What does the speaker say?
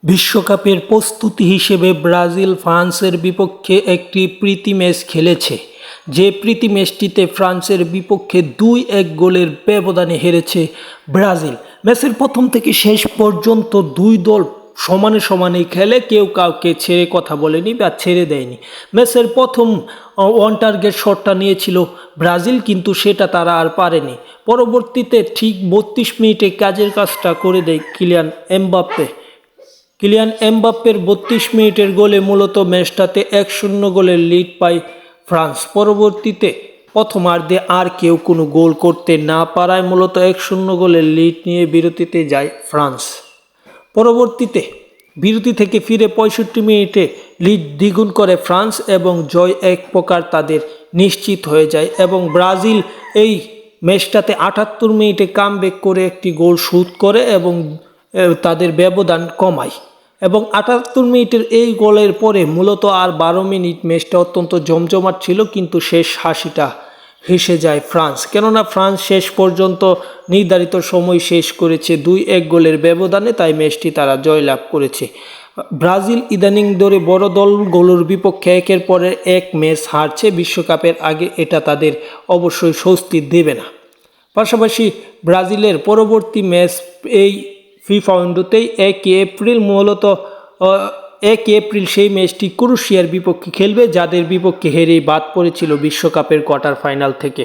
বিশ্বকাপের প্রস্তুতি হিসেবে ব্রাজিল ফ্রান্সের বিপক্ষে একটি প্রীতি ম্যাচ খেলেছে। যে প্রীতি ম্যাচটিতে ফ্রান্সের বিপক্ষে 2-1 গোলের ব্যবধানে হেরেছে ব্রাজিল। ম্যাচের প্রথম থেকে শেষ পর্যন্ত দুই দল সমানে সমানে খেলে, কেউ কাউকে ছেড়ে কথা বলেনি বা ছেড়ে দেয়নি। ম্যাচের প্রথম ওয়ান টার্গেট শটটা নিয়েছিল ব্রাজিল, কিন্তু সেটা তারা আর পারেনি। পরবর্তীতে ঠিক 32 মিনিটে কাজের কাজটা করে দেয় কিলিয়ান এমবাপ্পের 32 মিনিটের গোলে মূলত ম্যাচটাতে 1-0 গোলের লিড পায় ফ্রান্স। পরবর্তীতে প্রথমার্ধে আর কেউ কোনো গোল করতে না পারায় মূলত 1-0 গোলের লিড নিয়ে বিরতিতে যায় ফ্রান্স। পরবর্তীতে বিরতি থেকে ফিরে 65 মিনিটে লিড দ্বিগুণ করে ফ্রান্স এবং জয় এক প্রকার তাদের নিশ্চিত হয়ে যায় এবং ব্রাজিল এই ম্যাচটাতে 78 মিনিটে কামব্যাক করে একটি গোল শোধ করে এবং তাদের ব্যবধান কমায়। এবং 78 মিনিটের এই গোলের পরে মূলত আর 12 মিনিট ম্যাচটা অত্যন্ত জমজমাট ছিল, কিন্তু শেষ হাসিটা হেসে যায় ফ্রান্স, কেননা ফ্রান্স শেষ পর্যন্ত নির্ধারিত সময় শেষ করেছে 2-1 গোলের ব্যবধানে, তাই ম্যাচটি তারা জয়লাভ করেছে। ব্রাজিল ইদানিং ধরে বড় দলগুলোর বিপক্ষে একের পরে এক ম্যাচ হারছে। বিশ্বকাপের আগে এটা তাদের অবশ্যই স্বস্তি দেবে না। পাশাপাশি ব্রাজিলের পরবর্তী ম্যাচ এই ফিফা উইন্ডোতেই 1 এপ্রিল, মূলত 1 এপ্রিল সেই ম্যাচটি ক্রোয়েশিয়ার বিপক্ষে খেলবে, যাদের বিপক্ষে হেরেই বাদ পড়েছিল বিশ্বকাপের কোয়ার্টার ফাইনাল থেকে।